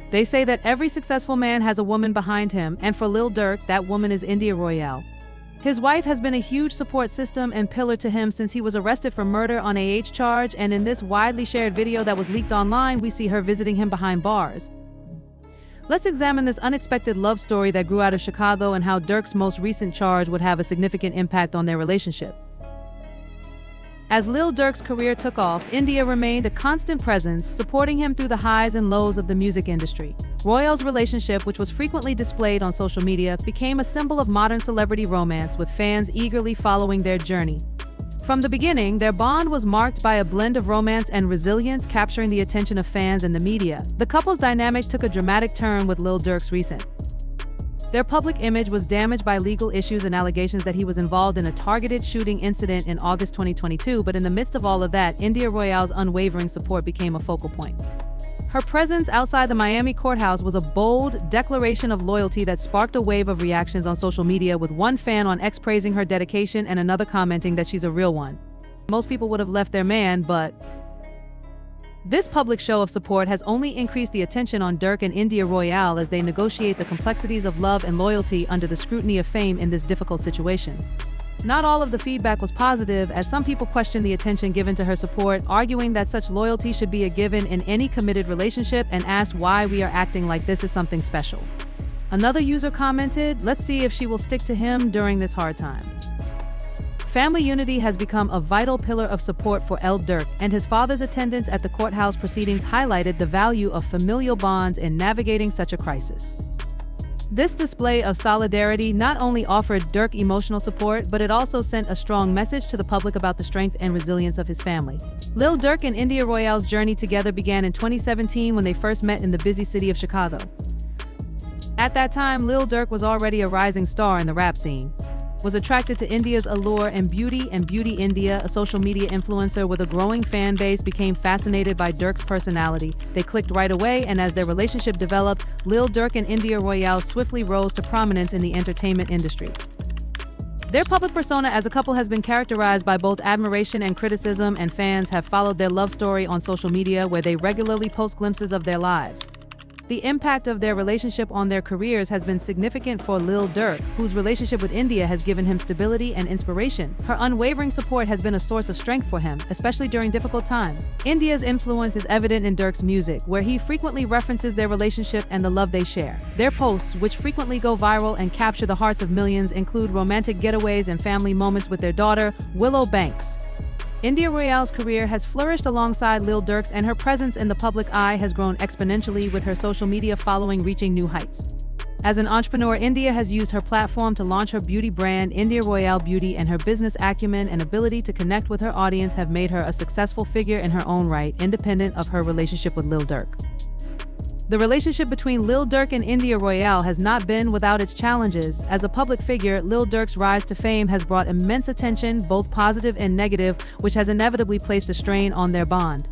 They say that every successful man has a woman behind him, and for Lil Durk, that woman is India Royale. His wife has been a huge support system and pillar to him since he was arrested for murder on a charge, and in this widely shared video that was leaked online, we see her visiting him behind bars. Let's examine this unexpected love story that grew out of Chicago and how Durk's most recent charge would have a significant impact on their relationship. As Lil Durk's career took off, India remained a constant presence, supporting him through the highs and lows of the music industry. Royale's relationship, which was frequently displayed on social media, became a symbol of modern celebrity romance, with fans eagerly following their journey. From the beginning, their bond was marked by a blend of romance and resilience, capturing the attention of fans and the media. The couple's dynamic took a dramatic turn with Lil Durk's recent. Their public image was damaged by legal issues and allegations that he was involved in a targeted shooting incident in August 2022, but in the midst of all of that, India Royale's unwavering support became a focal point. Her presence outside the Miami courthouse was a bold declaration of loyalty that sparked a wave of reactions on social media, with one fan on X praising her dedication and another commenting that she's a real one. Most people would have left their man, but this public show of support has only increased the attention on Durk and India Royale as they negotiate the complexities of love and loyalty under the scrutiny of fame in this difficult situation. Not all of the feedback was positive, as some people questioned the attention given to her support, arguing that such loyalty should be a given in any committed relationship, and asked why we are acting like this is something special. Another user commented, "Let's see if she will stick to him during this hard time." Family unity has become a vital pillar of support for Lil Durk, and his father's attendance at the courthouse proceedings highlighted the value of familial bonds in navigating such a crisis. This display of solidarity not only offered Durk emotional support, but it also sent a strong message to the public about the strength and resilience of his family. Lil Durk and India Royale's journey together began in 2017 when they first met in the busy city of Chicago. At that time, Lil Durk was already a rising star in the rap scene, was attracted to India's allure and Beauty India, a social media influencer with a growing fan base, became fascinated by Durk's personality. They clicked right away, and as their relationship developed, Lil Durk and India Royale swiftly rose to prominence in the entertainment industry. Their public persona as a couple has been characterized by both admiration and criticism, and fans have followed their love story on social media, where they regularly post glimpses of their lives. The impact of their relationship on their careers has been significant for Lil Durk, whose relationship with India has given him stability and inspiration. Her unwavering support has been a source of strength for him, especially during difficult times. India's influence is evident in Durk's music, where he frequently references their relationship and the love they share. Their posts, which frequently go viral and capture the hearts of millions, include romantic getaways and family moments with their daughter, Willow Banks. India Royale's career has flourished alongside Lil Durk's, and her presence in the public eye has grown exponentially, with her social media following reaching new heights. As an entrepreneur, India has used her platform to launch her beauty brand, India Royale Beauty, and her business acumen and ability to connect with her audience have made her a successful figure in her own right, independent of her relationship with Lil Durk. The relationship between Lil Durk and India Royale has not been without its challenges. As a public figure, Lil Durk's rise to fame has brought immense attention, both positive and negative, which has inevitably placed a strain on their bond.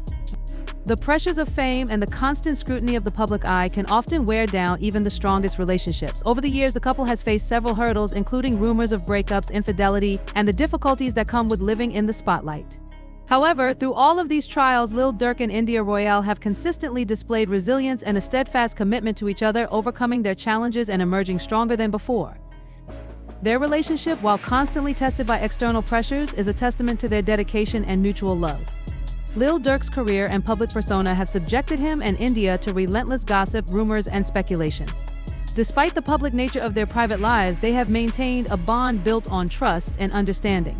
The pressures of fame and the constant scrutiny of the public eye can often wear down even the strongest relationships. Over the years, the couple has faced several hurdles, including rumors of breakups, infidelity, and the difficulties that come with living in the spotlight. However, through all of these trials, Lil Durk and India Royale have consistently displayed resilience and a steadfast commitment to each other, overcoming their challenges and emerging stronger than before. Their relationship, while constantly tested by external pressures, is a testament to their dedication and mutual love. Lil Durk's career and public persona have subjected him and India to relentless gossip, rumors, and speculation. Despite the public nature of their private lives, they have maintained a bond built on trust and understanding.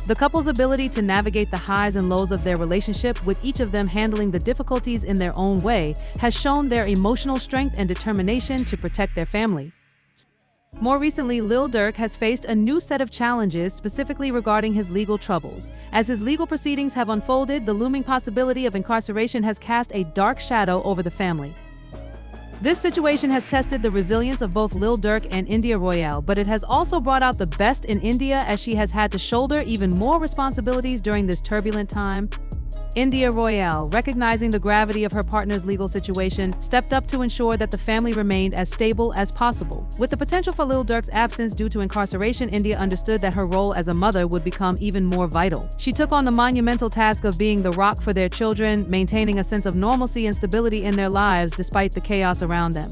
The couple's ability to navigate the highs and lows of their relationship, with each of them handling the difficulties in their own way, has shown their emotional strength and determination to protect their family. More recently, Lil Durk has faced a new set of challenges, specifically regarding his legal troubles. As his legal proceedings have unfolded, the looming possibility of incarceration has cast a dark shadow over the family. This situation has tested the resilience of both Lil Durk and India Royale, but it has also brought out the best in India, as she has had to shoulder even more responsibilities during this turbulent time. India Royale, recognizing the gravity of her partner's legal situation, stepped up to ensure that the family remained as stable as possible. With the potential for Lil Durk's absence due to incarceration, India understood that her role as a mother would become even more vital. She took on the monumental task of being the rock for their children, maintaining a sense of normalcy and stability in their lives despite the chaos around them.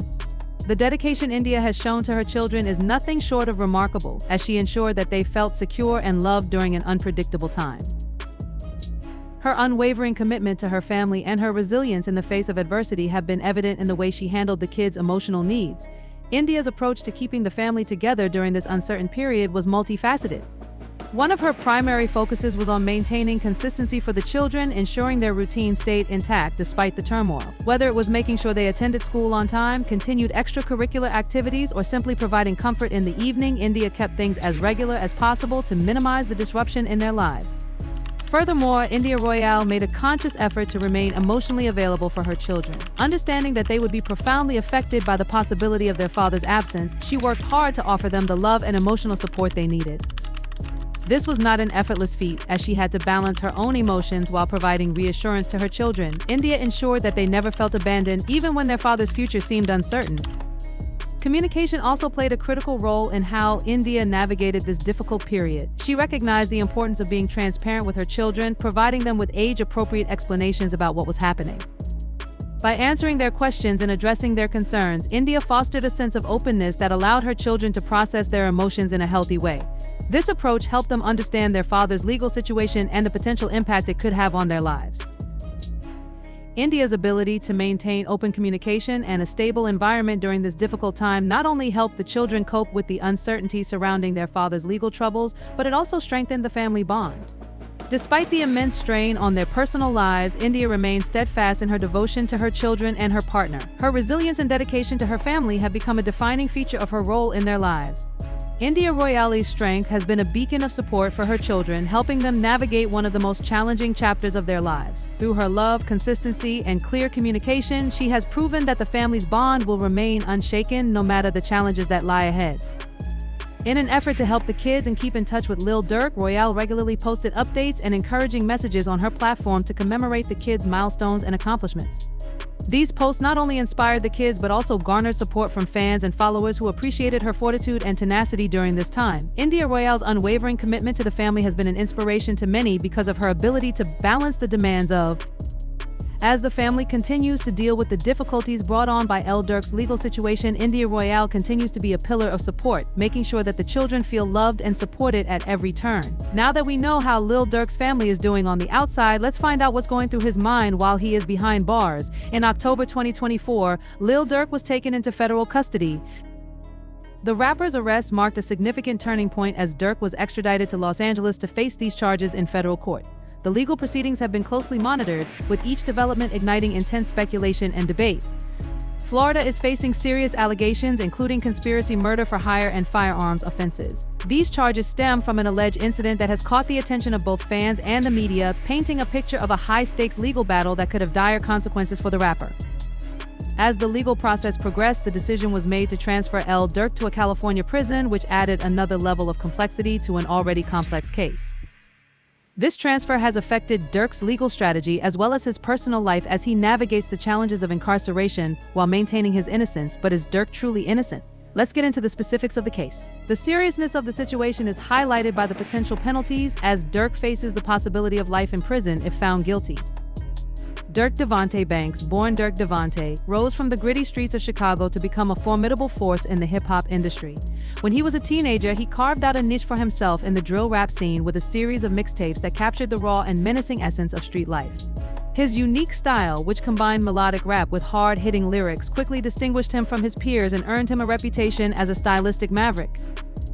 The dedication India has shown to her children is nothing short of remarkable, as she ensured that they felt secure and loved during an unpredictable time. Her unwavering commitment to her family and her resilience in the face of adversity have been evident in the way she handled the kids' emotional needs. India's approach to keeping the family together during this uncertain period was multifaceted. One of her primary focuses was on maintaining consistency for the children, ensuring their routine stayed intact despite the turmoil. Whether it was making sure they attended school on time, continued extracurricular activities, or simply providing comfort in the evening, India kept things as regular as possible to minimize the disruption in their lives. Furthermore, India Royale made a conscious effort to remain emotionally available for her children. Understanding that they would be profoundly affected by the possibility of their father's absence, she worked hard to offer them the love and emotional support they needed. This was not an effortless feat, as she had to balance her own emotions while providing reassurance to her children. India ensured that they never felt abandoned, even when their father's future seemed uncertain. Communication also played a critical role in how India navigated this difficult period. She recognized the importance of being transparent with her children, providing them with age-appropriate explanations about what was happening. By answering their questions and addressing their concerns, India fostered a sense of openness that allowed her children to process their emotions in a healthy way. This approach helped them understand their father's legal situation and the potential impact it could have on their lives. India's ability to maintain open communication and a stable environment during this difficult time not only helped the children cope with the uncertainty surrounding their father's legal troubles, but it also strengthened the family bond. Despite the immense strain on their personal lives, India remained steadfast in her devotion to her children and her partner. Her resilience and dedication to her family have become a defining feature of her role in their lives. India Royale's strength has been a beacon of support for her children, helping them navigate one of the most challenging chapters of their lives. Through her love, consistency, and clear communication, she has proven that the family's bond will remain unshaken no matter the challenges that lie ahead. In an effort to help the kids and keep in touch with Lil Durk, Royale regularly posted updates and encouraging messages on her platform to commemorate the kids' milestones and accomplishments. These posts not only inspired the kids but also garnered support from fans and followers who appreciated her fortitude and tenacity during this time. India Royale's unwavering commitment to the family has been an inspiration to many because of her ability to balance the demands of. As the family continues to deal with the difficulties brought on by Lil Durk's legal situation, India Royale continues to be a pillar of support, making sure that the children feel loved and supported at every turn. Now that we know how Lil Durk's family is doing on the outside, let's find out what's going through his mind while he is behind bars. In October 2024, Lil Durk was taken into federal custody. The rapper's arrest marked a significant turning point as Durk was extradited to Los Angeles to face these charges in federal court. The legal proceedings have been closely monitored, with each development igniting intense speculation and debate. Florida is facing serious allegations, including conspiracy, murder for hire, and firearms offenses. These charges stem from an alleged incident that has caught the attention of both fans and the media, painting a picture of a high-stakes legal battle that could have dire consequences for the rapper. As the legal process progressed, the decision was made to transfer Lil Durk to a California prison, which added another level of complexity to an already complex case. This transfer has affected Durk's legal strategy as well as his personal life as he navigates the challenges of incarceration while maintaining his innocence. But is Durk truly innocent? Let's get into the specifics of the case. The seriousness of the situation is highlighted by the potential penalties, as Durk faces the possibility of life in prison if found guilty. Durk Devontae Banks, born Durk Devontae, rose from the gritty streets of Chicago to become a formidable force in the hip-hop industry. When he was a teenager, he carved out a niche for himself in the drill rap scene with a series of mixtapes that captured the raw and menacing essence of street life. His unique style, which combined melodic rap with hard-hitting lyrics, quickly distinguished him from his peers and earned him a reputation as a stylistic maverick.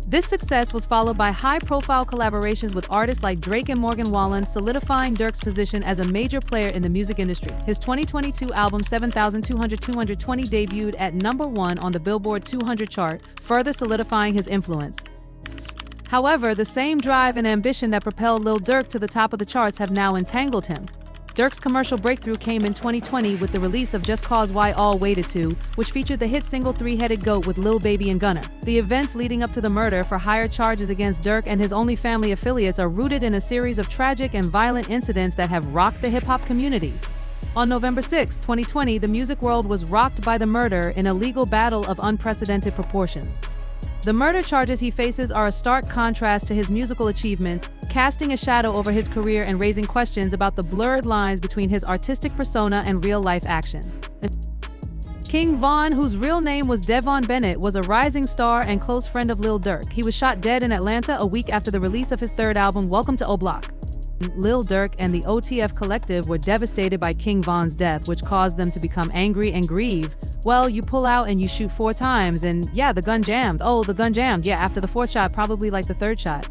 This success was followed by high-profile collaborations with artists like Drake and Morgan Wallen, solidifying Durk's position as a major player in the music industry. His 2022 album 7,200 debuted at #1 on the Billboard 200 chart, further solidifying his influence. However, the same drive and ambition that propelled Lil Durk to the top of the charts have now entangled him. Durk's commercial breakthrough came in 2020 with the release of Just Cause Why All Waited To, which featured the hit single Three-Headed Goat with Lil Baby and Gunna. The events leading up to the murder for hire charges against Durk and his only family affiliates are rooted in a series of tragic and violent incidents that have rocked the hip-hop community. On November 6, 2020, the music world was rocked by the murder in a legal battle of unprecedented proportions. The murder charges he faces are a stark contrast to his musical achievements, casting a shadow over his career and raising questions about the blurred lines between his artistic persona and real-life actions. King Von, whose real name was Devon Bennett, was a rising star and close friend of Lil Durk. He was shot dead in Atlanta a week after the release of his third album, Welcome to O Block. Lil Durk and the OTF collective were devastated by King Von's death, which caused them to become angry and grieve. Well, you pull out and you shoot 4 times, and yeah, the gun jammed. Oh, the gun jammed. Yeah, after the 4th shot, probably like the 3rd shot.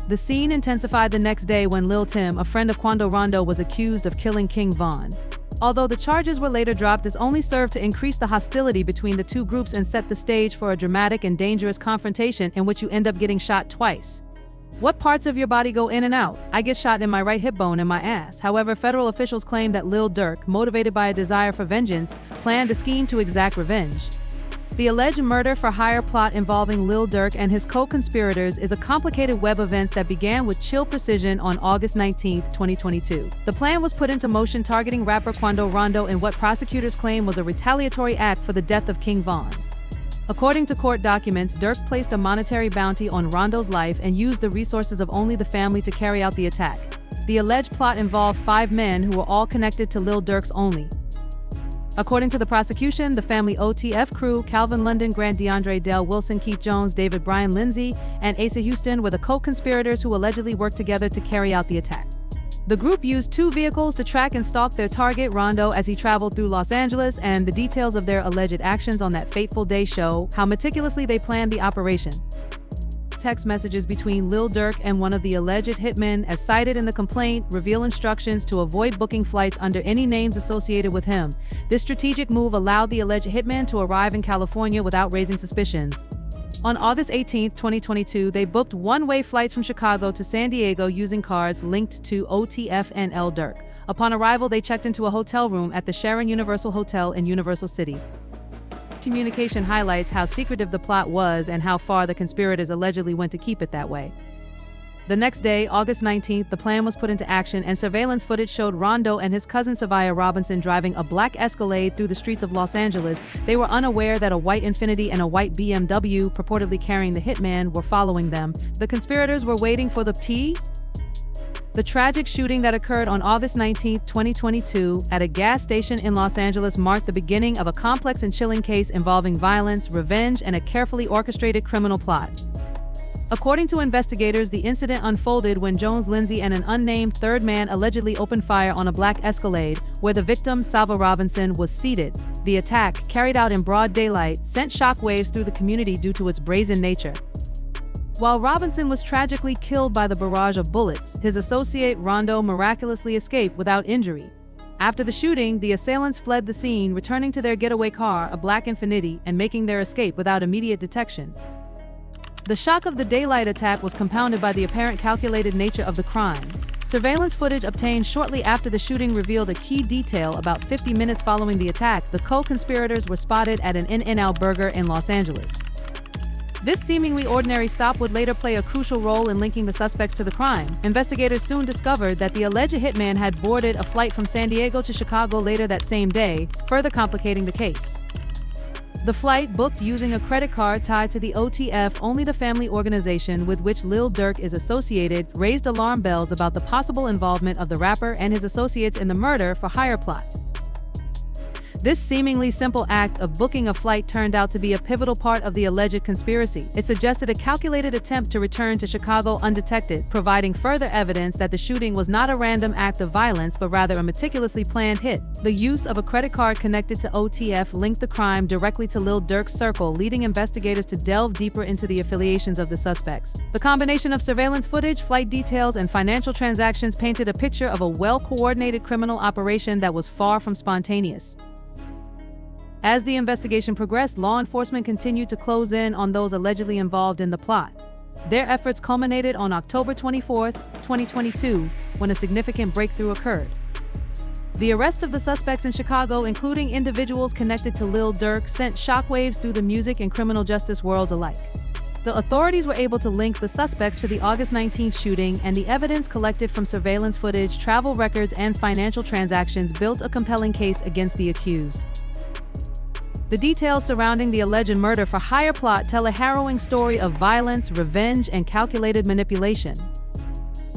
The scene intensified the next day when Lil Tim, a friend of Quando Rondo, was accused of killing King Von. Although the charges were later dropped, this only served to increase the hostility between the two groups and set the stage for a dramatic and dangerous confrontation in which you end up getting shot twice. What parts of your body go in and out? I get shot in my right hip bone and my ass. However, federal officials claim that Lil Durk, motivated by a desire for vengeance, planned a scheme to exact revenge. The alleged murder-for-hire plot involving Lil Durk and his co-conspirators is a complicated web of events that began with chill precision on August 19, 2022. The plan was put into motion targeting rapper Quando Rondo in what prosecutors claim was a retaliatory act for the death of King Von. According to court documents, Durk placed a monetary bounty on Rondo's life and used the resources of only the family to carry out the attack. The alleged plot involved 5 men who were all connected to Lil Durk's only. According to the prosecution, the family OTF crew, Calvin London, Grant DeAndre, Dale Wilson, Keith Jones, David Bryan Lindsay, and Asa Houston were the co-conspirators who allegedly worked together to carry out the attack. The group used 2 vehicles to track and stalk their target, Rondo, as he traveled through Los Angeles, and the details of their alleged actions on that fateful day show how meticulously they planned the operation. Text messages between Lil Durk and one of the alleged hitmen, as cited in the complaint, reveal instructions to avoid booking flights under any names associated with him. This strategic move allowed the alleged hitman to arrive in California without raising suspicions. On August 18, 2022, they booked one-way flights from Chicago to San Diego using cards linked to OTF and Lil Durk. Upon arrival, they checked into a hotel room at the Sharon Universal Hotel in Universal City. Communication highlights how secretive the plot was and how far the conspirators allegedly went to keep it that way. The next day, August 19th, the plan was put into action and surveillance footage showed Rondo and his cousin Savia Robinson driving a black Escalade through the streets of Los Angeles. They were unaware that a white Infiniti and a white BMW, purportedly carrying the hitman, were following them. The conspirators were waiting for the T. The tragic shooting that occurred on August 19, 2022, at a gas station in Los Angeles marked the beginning of a complex and chilling case involving violence, revenge, and a carefully orchestrated criminal plot. According to investigators, the incident unfolded when Jones Lindsay and an unnamed third man allegedly opened fire on a black Escalade, where the victim, Savia Robinson, was seated. The attack, carried out in broad daylight, sent shockwaves through the community due to its brazen nature. While Robinson was tragically killed by the barrage of bullets, his associate Rondo miraculously escaped without injury. After the shooting, the assailants fled the scene, returning to their getaway car, a black Infiniti, and making their escape without immediate detection. The shock of the daylight attack was compounded by the apparent calculated nature of the crime. Surveillance footage obtained shortly after the shooting revealed a key detail. About 50 minutes following the attack, the co-conspirators were spotted at an In-N-Out Burger in Los Angeles. This seemingly ordinary stop would later play a crucial role in linking the suspects to the crime. Investigators soon discovered that the alleged hitman had boarded a flight from San Diego to Chicago later that same day, further complicating the case. The flight, booked using a credit card tied to the OTF, only the family organization with which Lil Durk is associated, raised alarm bells about the possible involvement of the rapper and his associates in the murder-for-hire plot. This seemingly simple act of booking a flight turned out to be a pivotal part of the alleged conspiracy. It suggested a calculated attempt to return to Chicago undetected, providing further evidence that the shooting was not a random act of violence but rather a meticulously planned hit. The use of a credit card connected to OTF linked the crime directly to Lil Durk's circle, leading investigators to delve deeper into the affiliations of the suspects. The combination of surveillance footage, flight details, and financial transactions painted a picture of a well-coordinated criminal operation that was far from spontaneous. As the investigation progressed, law enforcement continued to close in on those allegedly involved in the plot. Their efforts culminated on October 24, 2022, when a significant breakthrough occurred. The arrest of the suspects in Chicago, including individuals connected to Lil Durk, sent shockwaves through the music and criminal justice worlds alike. The authorities were able to link the suspects to the August 19th shooting, and the evidence collected from surveillance footage, travel records, and financial transactions built a compelling case against the accused. The details surrounding the alleged murder-for-hire plot tell a harrowing story of violence, revenge, and calculated manipulation.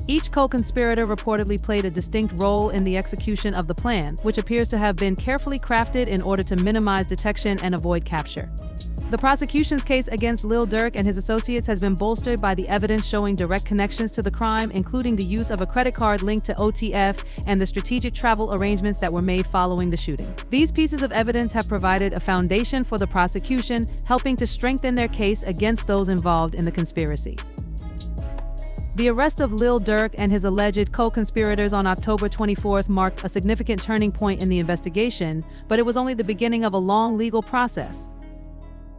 Each co-conspirator reportedly played a distinct role in the execution of the plan, which appears to have been carefully crafted in order to minimize detection and avoid capture. The prosecution's case against Lil Durk and his associates has been bolstered by the evidence showing direct connections to the crime, including the use of a credit card linked to OTF and the strategic travel arrangements that were made following the shooting. These pieces of evidence have provided a foundation for the prosecution, helping to strengthen their case against those involved in the conspiracy. The arrest of Lil Durk and his alleged co-conspirators on October 24th marked a significant turning point in the investigation, but it was only the beginning of a long legal process.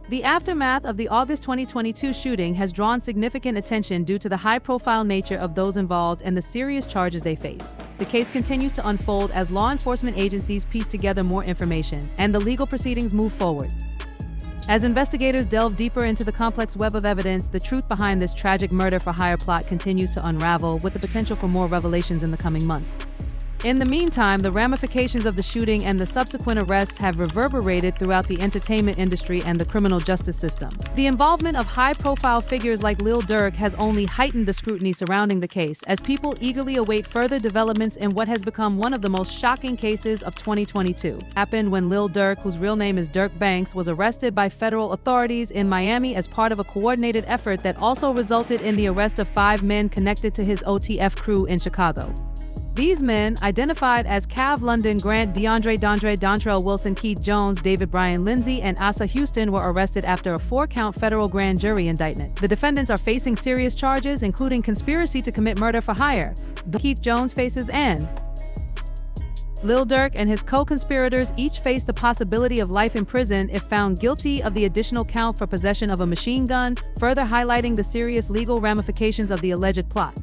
The aftermath of the August 2022 shooting has drawn significant attention due to the high-profile nature of those involved and the serious charges they face. The case continues to unfold as law enforcement agencies piece together more information, and the legal proceedings move forward. As investigators delve deeper into the complex web of evidence, the truth behind this tragic murder-for-hire plot continues to unravel, with the potential for more revelations in the coming months. In the meantime, the ramifications of the shooting and the subsequent arrests have reverberated throughout the entertainment industry and the criminal justice system. The involvement of high-profile figures like Lil Durk has only heightened the scrutiny surrounding the case, as people eagerly await further developments in what has become one of the most shocking cases of 2022. Happened when Lil Durk, whose real name is Dirk Banks, was arrested by federal authorities in Miami as part of a coordinated effort that also resulted in the arrest of 5 men connected to his OTF crew in Chicago. These men, identified as Cav London Grant, DeAndre Dontrell Wilson, Keith Jones, David Brian Lindsay, and Asa Houston, were arrested after a 4-count federal grand jury indictment. The defendants are facing serious charges, including conspiracy to commit murder for hire. Keith Jones faces an Lil Durk and his co-conspirators each face the possibility of life in prison if found guilty of the additional count for possession of a machine gun, further highlighting the serious legal ramifications of the alleged plot.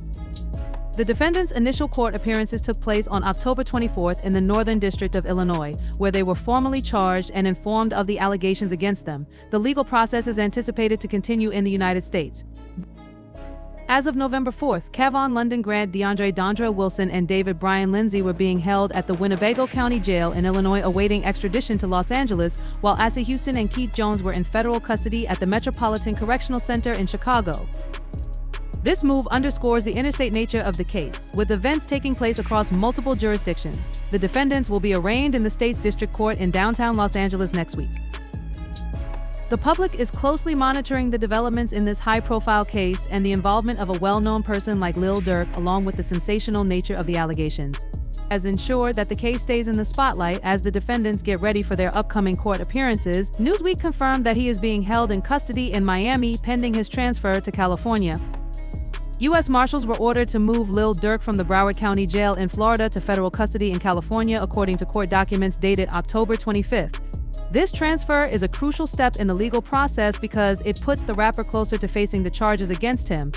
The defendants' initial court appearances took place on October 24th in the Northern District of Illinois, where they were formally charged and informed of the allegations against them. The legal process is anticipated to continue in the United States. As of November 4th, Kevon London Grant, DeAndre Dontrell Wilson, and David Brian Lindsay were being held at the Winnebago County Jail in Illinois awaiting extradition to Los Angeles, while Asa Houston and Keith Jones were in federal custody at the Metropolitan Correctional Center in Chicago. This move underscores the interstate nature of the case, with events taking place across multiple jurisdictions. The defendants will be arraigned in the state's district court in downtown Los Angeles next week. The public is closely monitoring the developments in this high-profile case and the involvement of a well-known person like Lil Durk, along with the sensational nature of the allegations, has ensured that the case stays in the spotlight as the defendants get ready for their upcoming court appearances. Newsweek confirmed that he is being held in custody in Miami pending his transfer to California. U.S. Marshals were ordered to move Lil Durk from the Broward County Jail in Florida to federal custody in California, according to court documents dated October 25th. This transfer is a crucial step in the legal process because it puts the rapper closer to facing the charges against him.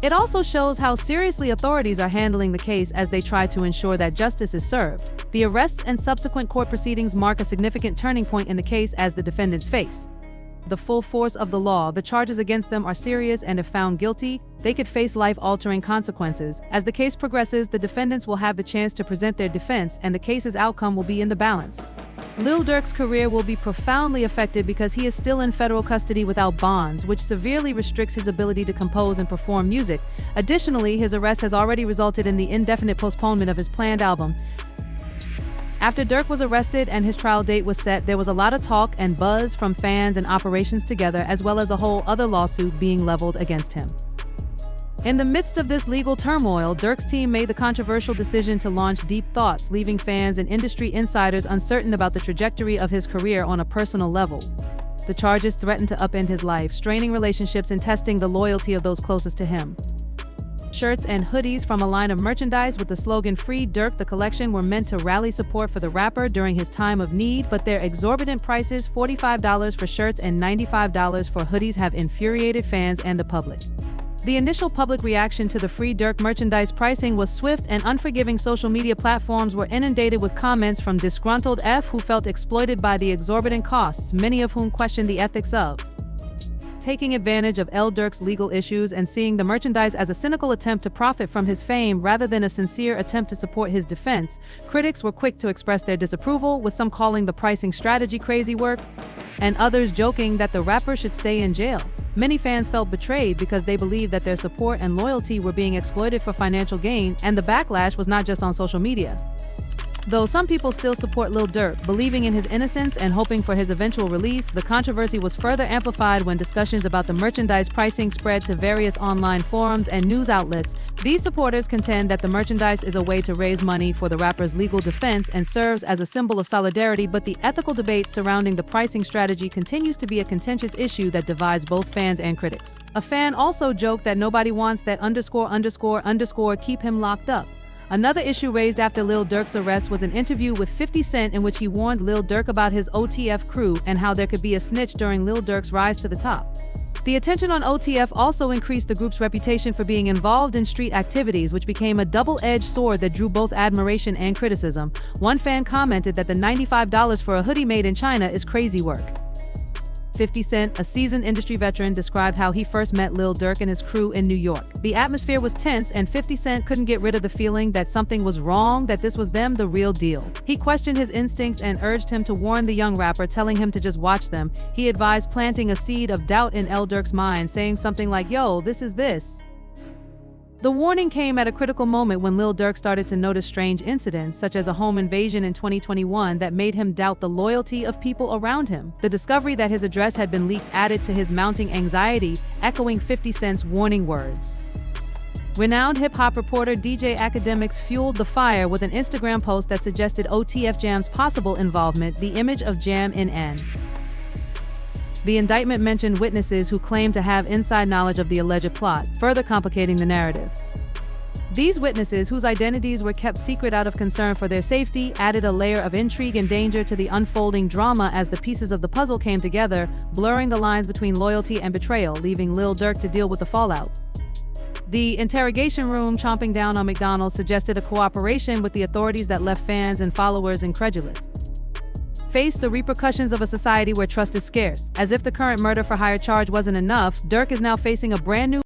It also shows how seriously authorities are handling the case as they try to ensure that justice is served. The arrests and subsequent court proceedings mark a significant turning point in the case as the defendants face the full force of the law. The charges against them are serious, and if found guilty, they could face life-altering consequences. As the case progresses, the defendants will have the chance to present their defense, and the case's outcome will be in the balance. Lil Durk's career will be profoundly affected because he is still in federal custody without bonds, which severely restricts his ability to compose and perform music. Additionally, his arrest has already resulted in the indefinite postponement of his planned album. After Durk was arrested and his trial date was set, there was a lot of talk and buzz from fans and Operations Together, as well as a whole other lawsuit being leveled against him. In the midst of this legal turmoil, Durk's team made the controversial decision to launch Deep Thoughts, leaving fans and industry insiders uncertain about the trajectory of his career on a personal level. The charges threatened to upend his life, straining relationships and testing the loyalty of those closest to him. Shirts and hoodies from a line of merchandise with the slogan "Free Durk" the collection were meant to rally support for the rapper during his time of need, but their exorbitant prices, $45 for shirts and $95 for hoodies, have infuriated fans and the public. The initial public reaction to the free Durk merchandise pricing was swift and unforgiving. Social media platforms were inundated with comments from disgruntled F who felt exploited by the exorbitant costs, many of whom questioned the ethics of taking advantage of Lil Durk's legal issues and seeing the merchandise as a cynical attempt to profit from his fame rather than a sincere attempt to support his defense. Critics were quick to express their disapproval, with some calling the pricing strategy crazy work, and others joking that the rapper should stay in jail. Many fans felt betrayed because they believed that their support and loyalty were being exploited for financial gain, and the backlash was not just on social media. Though some people still support Lil Durk, believing in his innocence and hoping for his eventual release, the controversy was further amplified when discussions about the merchandise pricing spread to various online forums and news outlets. These supporters contend that the merchandise is a way to raise money for the rapper's legal defense and serves as a symbol of solidarity, but the ethical debate surrounding the pricing strategy continues to be a contentious issue that divides both fans and critics. A fan also joked that nobody wants that ____ keep him locked up. Another issue raised after Lil Durk's arrest was an interview with 50 Cent in which he warned Lil Durk about his OTF crew and how there could be a snitch during Lil Durk's rise to the top. The attention on OTF also increased the group's reputation for being involved in street activities, which became a double-edged sword that drew both admiration and criticism. One fan commented that the $95 for a hoodie made in China is crazy work. 50 Cent, a seasoned industry veteran, described how he first met Lil Durk and his crew in New York. The atmosphere was tense, and 50 Cent couldn't get rid of the feeling that something was wrong, that this was them, the real deal. He questioned his instincts and urged him to warn the young rapper, telling him to just watch them. He advised planting a seed of doubt in Lil Durk's mind, saying something like, "Yo, this is this." The warning came at a critical moment when Lil Durk started to notice strange incidents, such as a home invasion in 2021 that made him doubt the loyalty of people around him. The discovery that his address had been leaked added to his mounting anxiety, echoing 50 Cent's warning words. Renowned hip-hop reporter DJ Academics fueled the fire with an Instagram post that suggested OTF Jam's possible involvement, the image of Jam in N. The indictment mentioned witnesses who claimed to have inside knowledge of the alleged plot, further complicating the narrative. These witnesses, whose identities were kept secret out of concern for their safety, added a layer of intrigue and danger to the unfolding drama as the pieces of the puzzle came together, blurring the lines between loyalty and betrayal, leaving Lil Durk to deal with the fallout. The interrogation room chomping down on McDonald's suggested a cooperation with the authorities that left fans and followers incredulous. Face the repercussions of a society where trust is scarce. As if the current murder for hire charge wasn't enough, Durk is now facing a brand new